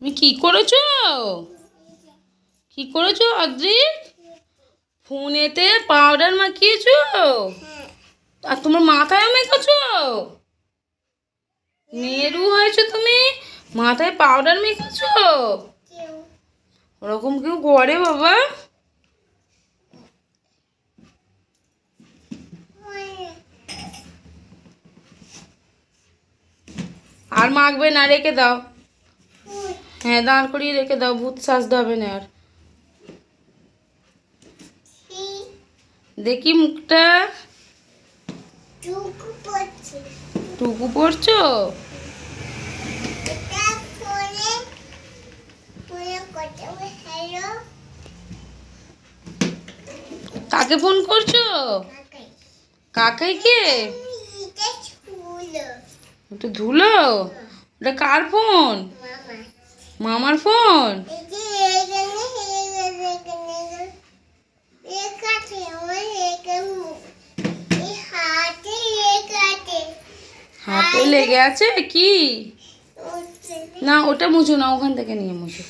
তুমি কি করেছো? কি করেছো অদ্রিক? ফোনেতে পাউডার মাখিয়েছো? আর তোমার মাথায় মেখেছো? মেরু হয়েছো তুমি, মাথায় পাউডার মেখেছো? ওরকম কেউ করে বাবা? আর মাখবে না, রেখে দাও। হ্যাঁ, দাঁড় করিয়ে রেখে দাও, ভূত সাজতে হবে না আর। দেখি মুখটা। টুকু পড়ছো? কাকে ফোন করছো? কাকাই কে? ওটা ধুলো? ওটা কার ফোন? মামার ফোন? হাতে লেগে আছে কি? না, ওটা মুছো না, ওখান থেকে নিয়ে মুছো।